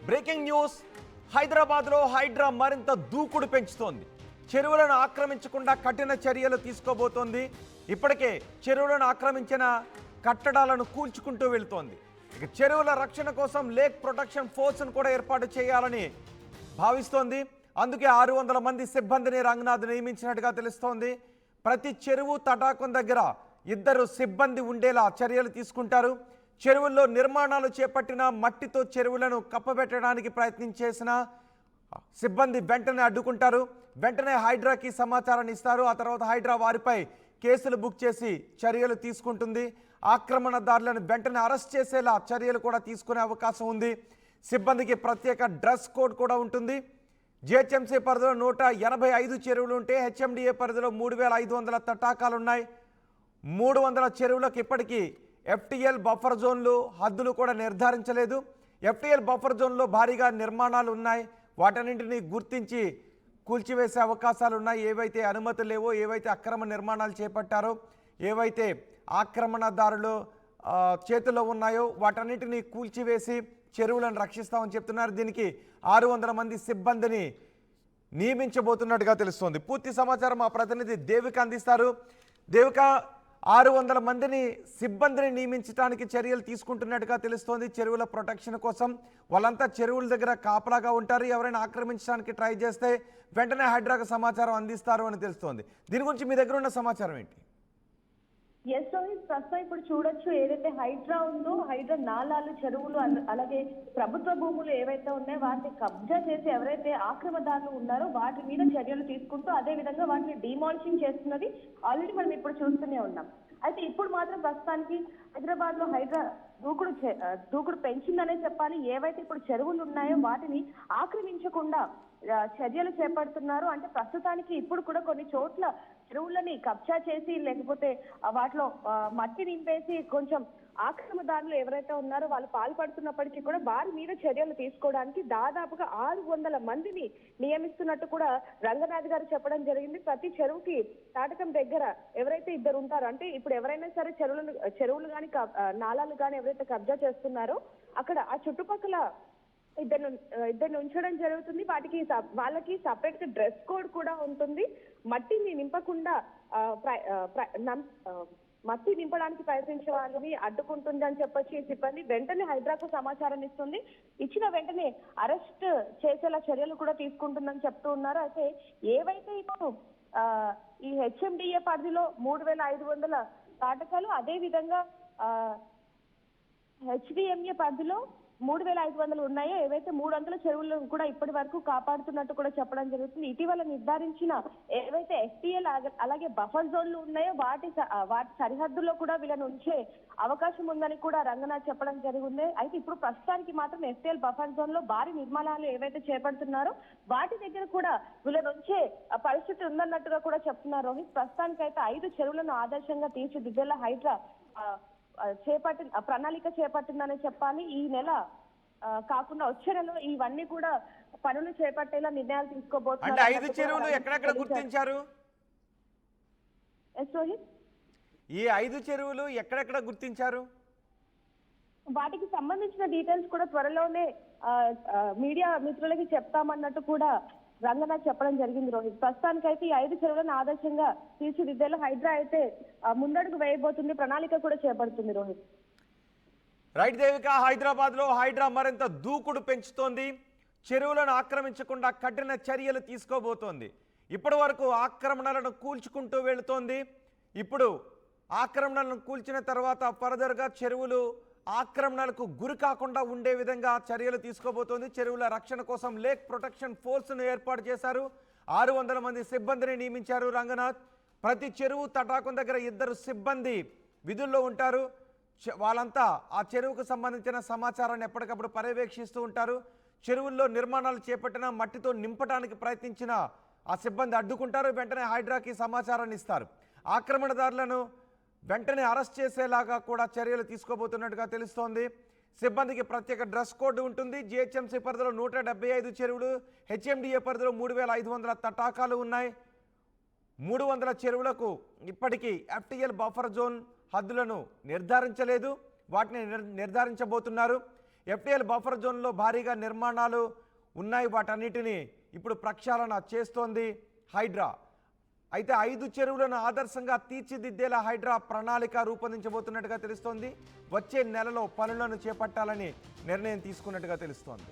Breaking news. హైదరాబాద్లో హైడ్రా మరింత దూకుడు పెంచుతోంది. చెరువులను ఆక్రమించకుండా కఠిన చర్యలు తీసుకోబోతోంది. ఇప్పటికే చెరువులను ఆక్రమించిన కట్టడాలను కూల్చుకుంటూ వెళ్తోంది. ఇక చెరువుల రక్షణ కోసం లేక్ ప్రొటెక్షన్ ఫోర్స్ను కూడా ఏర్పాటు చేయాలని భావిస్తోంది. అందుకే 600 మంది సిబ్బందిని రంగనాథ్ నియమించినట్టుగా తెలుస్తోంది. ప్రతి చెరువు తటాకం దగ్గర 2 సిబ్బంది ఉండేలా చర్యలు తీసుకుంటారు. చెరువుల్లో నిర్మాణాలు చేపట్టిన మట్టితో చెరువులను కప్పబెట్టడానికి ప్రయత్నం చేసిన సిబ్బంది వెంటనే అడ్డుకుంటారు. వెంటనే హైడ్రాకి సమాచారాన్ని ఇస్తారు. ఆ తర్వాత హైడ్రా వారిపై కేసులు బుక్ చేసి చర్యలు తీసుకుంటుంది. ఆక్రమణదారులను వెంటనే అరెస్ట్ చేసేలా చర్యలు కూడా తీసుకునే అవకాశం ఉంది. సిబ్బందికి ప్రత్యేక డ్రెస్ కోడ్ కూడా ఉంటుంది. జిహెచ్ఎంసీ పరిధిలో 185 చెరువులు ఉంటే హెచ్ఎండిఏ పరిధిలో 3500 తటాకాలున్నాయి. 300 చెరువులకు ఇప్పటికీ ఎఫ్టీఎల్ బఫర్ జోన్లు హద్దులు కూడా నిర్ధారించలేదు. ఎఫ్టీఎల్ బఫర్ జోన్లో భారీగా నిర్మాణాలు ఉన్నాయి. వాటన్నింటినీ గుర్తించి కూల్చివేసే అవకాశాలు ఉన్నాయి. ఏవైతే అనుమతులు లేవో, ఏవైతే అక్రమ నిర్మాణాలు చేపట్టారో, ఏవైతే ఆక్రమణదారులు చేతుల్లో ఉన్నాయో వాటన్నింటినీ కూల్చివేసి చెరువులను రక్షిస్తామని చెప్తున్నారు. దీనికి 600 మంది సిబ్బందిని నియమించబోతున్నట్టుగా తెలుస్తోంది. పూర్తి సమాచారం మా ప్రతినిధి దేవిక అందిస్తారు. దేవిక, 600 మందిని సిబ్బందిని నియమించడానికి చర్యలు తీసుకుంటున్నట్టుగా తెలుస్తోంది. చెరువుల ప్రొటెక్షన్ కోసం వాళ్ళంతా చెరువుల దగ్గర కాపలాగా ఉంటారు. ఎవరైనా ఆక్రమించడానికి ట్రై చేస్తే వెంటనే హైడ్రాకు సమాచారం అందిస్తారు అని తెలుస్తోంది. దీని గురించి మీ దగ్గర ఉన్న సమాచారం ఏంటి? ఎస్ రోహిత్, ప్రస్తుతం ఇప్పుడు చూడొచ్చు ఏదైతే హైడ్రా ఉందో, హైడ్రా నాలాలు, చెరువులు, అలాగే ప్రభుత్వ భూములు ఏవైతే ఉన్నాయో వాటిని కబ్జా చేసి ఎవరైతే ఆక్రమణదారులు ఉన్నారో వాటి మీద చర్యలు తీసుకుంటూ అదే విధంగా వాటిని డిమాలిషింగ్ చేస్తున్నది ఆల్రెడీ మనం ఇప్పుడు చూస్తూనే ఉన్నాం. అయితే ఇప్పుడు మాత్రం ప్రస్తుతానికి హైదరాబాద్ లో హైడ్రా దూకుడు పెంచిందనే చెప్పాలి. ఏవైతే ఇప్పుడు చెరువులు ఉన్నాయో వాటిని ఆక్రమించకుండా చర్యలు చేపడుతున్నారు. అంటే ప్రస్తుతానికి ఇప్పుడు కూడా కొన్ని చోట్ల చెరువులని కబ్జా చేసి లేకపోతే వాటిలో మట్టి నింపేసి కొంచెం ఆక్రమణదారులు ఎవరైతే ఉన్నారో వాళ్ళు పాల్పడుతున్నప్పటికీ కూడా వారి మీద చర్యలు తీసుకోవడానికి దాదాపుగా 600 మందిని నియమిస్తున్నట్టు కూడా రంగనాథ్ గారు చెప్పడం జరిగింది. ప్రతి చెరువుకి తాటకం దగ్గర ఎవరైతే 2 ఉంటారో, అంటే ఇప్పుడు ఎవరైనా సరే చెరువులు కానీ నాలాలు కానీ ఎవరైతే కబ్జా చేస్తున్నారో అక్కడ ఆ చుట్టుపక్కల ఇద్దరిని ఉంచడం జరుగుతుంది. వాళ్ళకి సపరేట్ డ్రెస్ కోడ్ కూడా ఉంటుంది. మట్టిని నింపకుండా మట్టి నింపడానికి ప్రయత్నించే వాళ్ళని అడ్డుకుంటుంది అని చెప్పొచ్చి ఈ సిబ్బంది వెంటనే హైడ్రాకు సమాచారం ఇస్తుంది. ఇచ్చిన వెంటనే అరెస్ట్ చేసేలా చర్యలు కూడా తీసుకుంటుందని చెప్తూ ఉన్నారు. అయితే ఏవైతే ఇప్పుడు ఈ హెచ్ఎండిఏ పరిధిలో 3500 తాటకాలు, అదే విధంగా హెచ్డిఎంఏ పరిధిలో 3500 ఉన్నాయో, ఏవైతే 300 చెరువులను కూడా ఇప్పటి వరకు కాపాడుతున్నట్టు కూడా చెప్పడం జరుగుతుంది. ఇటీవల నిర్ధారించిన ఏవైతే ఎఫ్టీఎల్ అలాగే బఫర్ జోన్లు ఉన్నాయో వాటి సరిహద్దుల్లో కూడా వీళ్ళని ఉంచే అవకాశం ఉందని కూడా రంగనాథ్ చెప్పడం జరిగింది. అయితే ఇప్పుడు ప్రస్తుతానికి మాత్రం ఎఫ్టీఎల్ బఫర్ జోన్ లో భారీ నిర్మాణాలు ఏవైతే చేపడుతున్నారో వాటి దగ్గర కూడా వీళ్ళని ఉంచే పరిస్థితి ఉందన్నట్టుగా కూడా చెప్తున్నారు రోహిత్. ప్రస్తుతానికి అయితే 5 చెరువులను ఆదర్శంగా తీర్చిదిద్దేలా హైడ్రా ప్రణాళిక చేపట్టిందని చెప్పాలి. ఈ నెల కాకుండా వచ్చే నెలలో ఇవన్నీ కూడా పనులు చేపట్టేలా నిర్ణయాలు తీసుకోబోతున్నారు. 5 చెరువులు ఎక్కడెక్కడ గుర్తించారు? ఈ 5 చెరువులు ఎక్కడెక్కడ గుర్తించారు? వాటికి సంబంధించిన డీటెయిల్స్ కూడా త్వరలోనే మీడియా మిత్రులకి చెప్తామన్నట్టు కూడా రంగనాథ్ చెప్పడం జరిగింది రోహిత్. ప్రస్తుతానికైతే ఈ 5 చెరువులను ఆదర్శంగా తీర్చిదిద్దేలా హైడ్రా అయితే ముందడుగు వేయబోతుంది, ప్రణాళిక కూడా చేపడుతుంది రోహిత్. రైట్ దేవిక, హైదరాబాద్లో హైడ్రా మరింత దూకుడు పెంచుతోంది. చెరువులను ఆక్రమించకుండా కఠిన చర్యలు తీసుకోబోతోంది. ఇప్పటి వరకు ఆక్రమణలను కూల్చుకుంటూ వెళుతోంది. ఇప్పుడు ఆక్రమణలను కూల్చిన తర్వాత ఫర్దర్గా చెరువులు ఆక్రమణలకు గురి కాకుండా ఉండే విధంగా చర్యలు తీసుకోబోతోంది. చెరువుల రక్షణ కోసం లేక్ ప్రొటెక్షన్ ఫోర్స్ను ఏర్పాటు చేశారు. 600 మంది సిబ్బందిని నియమించారు రంగనాథ్. ప్రతి చెరువు తటాకం దగ్గర 2 సిబ్బంది విధుల్లో ఉంటారు. వాళ్ళంతా ఆ చెరువుకు సంబంధించిన సమాచారాన్ని ఎప్పటికప్పుడు పర్యవేక్షిస్తూ ఉంటారు. చెరువుల్లో నిర్మాణాలు చేపట్టిన మట్టితో నింపడానికి ప్రయత్నించిన ఆ సిబ్బంది అడ్డుకుంటారు. వెంటనే హైడ్రాకి సమాచారాన్ని ఇస్తారు. ఆక్రమణదారులను వెంటనే అరెస్ట్ చేసేలాగా కూడా చర్యలు తీసుకోబోతున్నట్టుగా తెలుస్తోంది. సిబ్బందికి ప్రత్యేక డ్రెస్ కోడ్ ఉంటుంది. జిహెచ్ఎంసీ పరిధిలో 175 చెరువులు, హెచ్ఎండిఏ పరిధిలో 3500 తటాకాలు ఉన్నాయి. 300 చెరువులకు ఇప్పటికీ ఎఫ్టీఎల్ బఫర్ జోన్ హద్దులను నిర్ధారించలేదు, వాటిని నిర్ధారించబోతున్నారు. ఎఫ్టీఎల్ బఫర్ జోన్లో భారీగా నిర్మాణాలు ఉన్నాయి. వాటన్నిటిని ఇప్పుడు ప్రక్షాళన చేస్తోంది హైడ్రా. అయితే 5 చెరువులను ఆదర్శంగా తీర్చిదిద్దేలా హైడ్రా ప్రణాళిక రూపొందించబోతున్నట్టుగా తెలుస్తోంది. వచ్చే నెలలో పనులను చేపట్టాలని నిర్ణయం తీసుకున్నట్టుగా తెలుస్తోంది.